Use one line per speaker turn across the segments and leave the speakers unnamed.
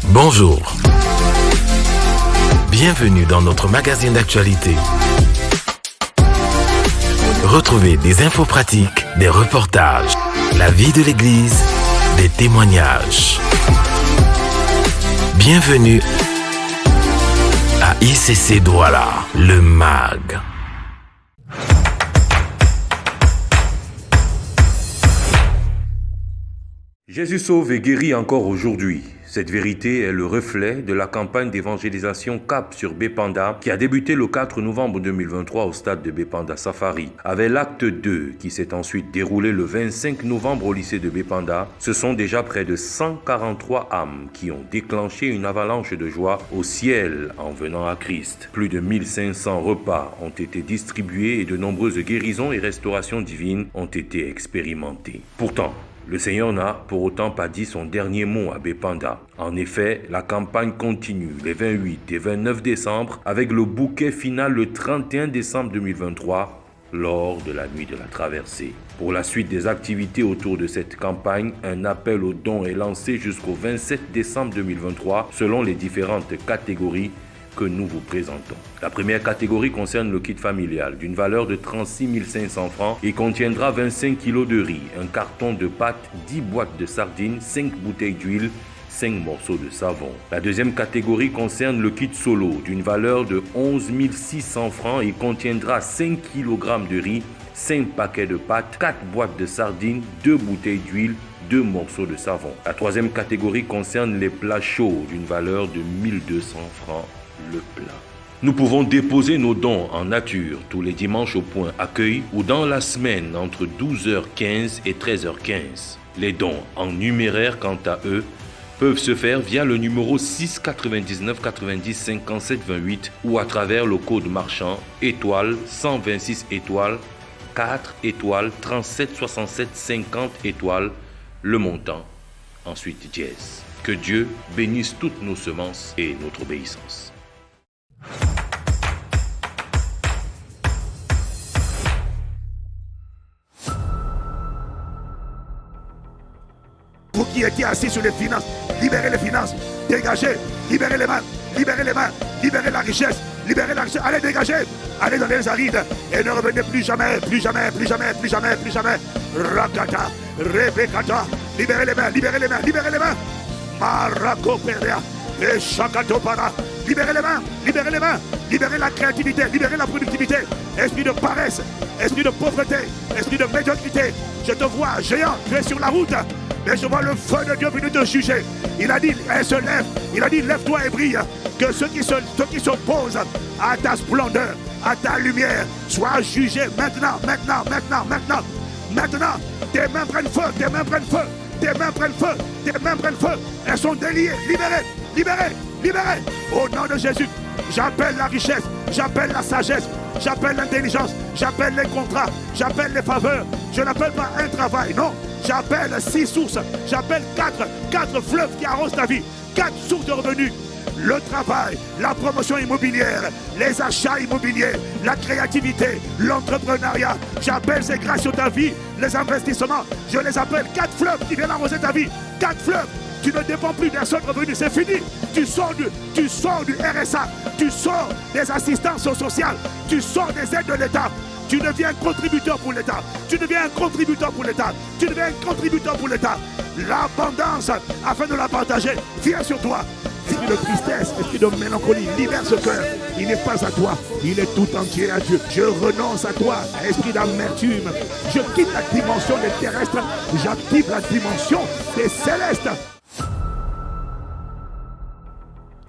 Bonjour. Bienvenue dans notre magazine d'actualité. Retrouvez des infos pratiques, des reportages, la vie de l'Église, des témoignages. Bienvenue à ICC Douala, le MAG.
Jésus sauve et guérit encore aujourd'hui. Cette vérité est le reflet de la campagne d'évangélisation Cap sur Bépanda qui a débuté le 4 novembre 2023 au stade de Bépanda Safari. Avec l'acte 2 qui s'est ensuite déroulé le 25 novembre au lycée de Bépanda, ce sont déjà près de 143 âmes qui ont déclenché une avalanche de joie au ciel en venant à Christ. Plus de 1500 repas ont été distribués et de nombreuses guérisons et restaurations divines ont été expérimentées. Pourtant, le Seigneur n'a pour autant pas dit son dernier mot à Bépanda. En effet, la campagne continue les 28 et 29 décembre avec le bouquet final le 31 décembre 2023 lors de la nuit de la traversée. Pour la suite des activités autour de cette campagne, un appel aux dons est lancé jusqu'au 27 décembre 2023 selon les différentes catégories que nous vous présentons. La première catégorie concerne le kit familial d'une valeur de 36 500 francs et contiendra 25 kg de riz, un carton de pâtes, 10 boîtes de sardines, 5 bouteilles d'huile, 5 morceaux de savon. La deuxième catégorie concerne le kit solo d'une valeur de 11 600 francs et contiendra 5 kg de riz, 5 paquets de pâtes, 4 boîtes de sardines, 2 bouteilles d'huile, 2 morceaux de savon. La troisième catégorie concerne les plats chauds d'une valeur de 1200 francs le plat. Nous pouvons déposer nos dons en nature tous les dimanches au point accueil ou dans la semaine entre 12h15 et 13h15. Les dons en numéraire, quant à eux, peuvent se faire via le numéro 6 99 90 57 28 ou à travers le code marchand étoile 126 étoiles 4 étoiles 37 67 50 étoiles le montant. Ensuite dièse. Que Dieu bénisse toutes nos semences et notre obéissance.
Vous qui étiez assis sur les finances, libérez les finances, dégagez, libérez les mains, libérez les mains, libérez la richesse, libérez la richesse, allez dégager, allez dans les arides et ne revenez plus jamais, plus jamais, plus jamais, plus jamais, plus jamais. Rakata, Rebekata, libérez les mains, libérez les mains, libérez les mains. Marako Perea, et Shakato Para, libérez les mains, libérez les mains, libérez la créativité, libérez la productivité, esprit de paresse, esprit de pauvreté, esprit de médiocrité. Je te vois géant, tu es sur la route. Mais je vois le feu de Dieu venu te juger. Il a dit, elle se lève. Il a dit, lève-toi et brille. Que ceux qui s'opposent à ta splendeur, à ta lumière, soient jugés maintenant, maintenant, maintenant, maintenant. Maintenant, tes mains prennent feu, tes mains prennent feu, tes mains prennent feu, tes mains prennent feu. Elles sont déliées, libérées, libérées, libérées. Au nom de Jésus, j'appelle la richesse, j'appelle la sagesse, j'appelle l'intelligence, j'appelle les contrats, j'appelle les faveurs. Je n'appelle pas un travail, non. J'appelle 6 sources, j'appelle 4 fleuves qui arrosent ta vie, 4 sources de revenus. Le travail, la promotion immobilière, les achats immobiliers, la créativité, l'entrepreneuriat. J'appelle ces grâces sur ta vie, les investissements. Je les appelle 4 fleuves qui viennent arroser ta vie. 4 fleuves. Tu ne dépends plus d'un seul revenu, c'est fini. Tu sors du RSA, tu sors des assistances sociales, tu sors des aides de l'État. Tu deviens un contributeur pour l'État. Tu deviens un contributeur pour l'État. Tu deviens un contributeur pour l'État. L'abondance, afin de la partager, vient sur toi. Esprit de tristesse, esprit de mélancolie, libère ce cœur. Il n'est pas à toi, il est tout entier à Dieu. Je renonce à toi, esprit d'amertume. Je quitte la dimension des terrestres, j'active la dimension des célestes.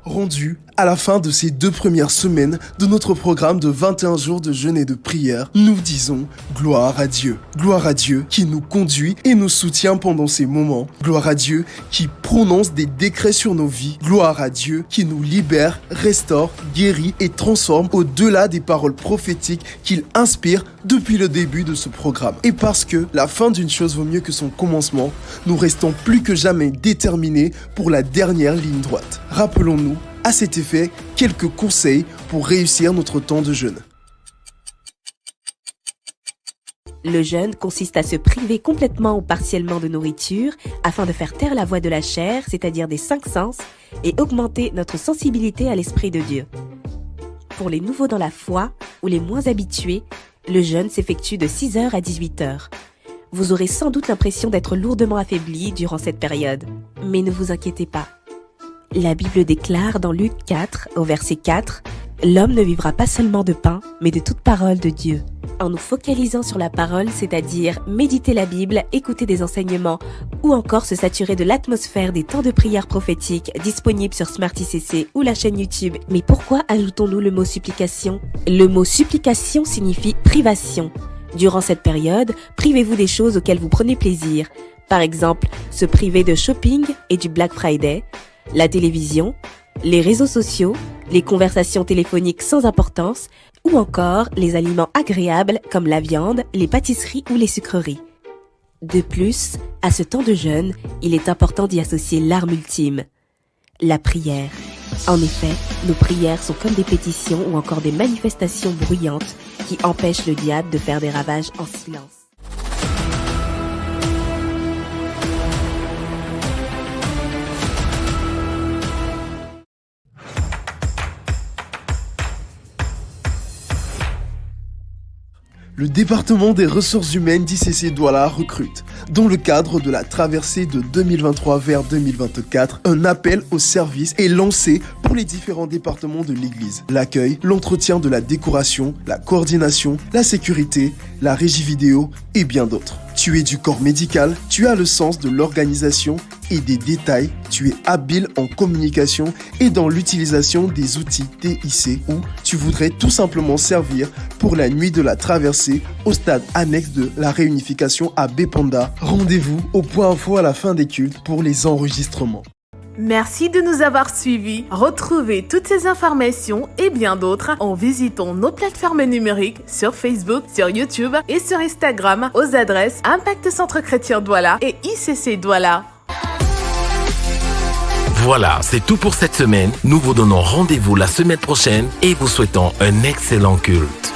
Rendu à la fin de ces 2 premières semaines de notre programme de 21 jours de jeûne et de prière, nous disons gloire à Dieu. Gloire à Dieu qui nous conduit et nous soutient pendant ces moments. Gloire à Dieu qui prononce des décrets sur nos vies. Gloire à Dieu qui nous libère, restaure, guérit et transforme au-delà des paroles prophétiques qu'il inspire depuis le début de ce programme. Et parce que la fin d'une chose vaut mieux que son commencement, nous restons plus que jamais déterminés pour la dernière ligne droite. Rappelons-nous à cet effet quelques conseils pour réussir notre temps de jeûne.
Le jeûne consiste à se priver complètement ou partiellement de nourriture afin de faire taire la voix de la chair, c'est-à-dire des 5 sens, et augmenter notre sensibilité à l'Esprit de Dieu. Pour les nouveaux dans la foi ou les moins habitués, le jeûne s'effectue de 6h à 18h. Vous aurez sans doute l'impression d'être lourdement affaibli durant cette période. Mais ne vous inquiétez pas. La Bible déclare dans Luc 4, au verset 4, « L'homme ne vivra pas seulement de pain, mais de toute parole de Dieu. » En nous focalisant sur la parole, c'est-à-dire méditer la Bible, écouter des enseignements ou encore se saturer de l'atmosphère des temps de prière prophétique disponibles sur Smart ICC ou la chaîne YouTube. Mais pourquoi ajoutons-nous le mot supplication? Le mot supplication signifie privation. Durant cette période, privez-vous des choses auxquelles vous prenez plaisir. Par exemple, se priver de shopping et du Black Friday, la télévision, les réseaux sociaux, les conversations téléphoniques sans importance ou encore les aliments agréables comme la viande, les pâtisseries ou les sucreries. De plus, à ce temps de jeûne, il est important d'y associer l'arme ultime, la prière. En effet, nos prières sont comme des pétitions ou encore des manifestations bruyantes qui empêchent le diable de faire des ravages en silence.
Le département des ressources humaines d'ICC Douala recrute, dans le cadre de la traversée de 2023 vers 2024, un appel au service est lancé pour les différents départements de l'Église. L'accueil, l'entretien de la décoration, la coordination, la sécurité, la régie vidéo et bien d'autres. Tu es du corps médical, tu as le sens de l'organisation et des détails, tu es habile en communication et dans l'utilisation des outils TIC ou tu voudrais tout simplement servir pour la nuit de la traversée au stade annexe de la réunification à Bépanda. Rendez-vous au point info à la fin des cultes pour les enregistrements.
Merci de nous avoir suivis. Retrouvez toutes ces informations et bien d'autres en visitant nos plateformes numériques sur Facebook, sur YouTube et sur Instagram aux adresses Impact Centre Chrétien Douala et ICC Douala.
Voilà, c'est tout pour cette semaine. Nous vous donnons rendez-vous la semaine prochaine et vous souhaitons un excellent culte.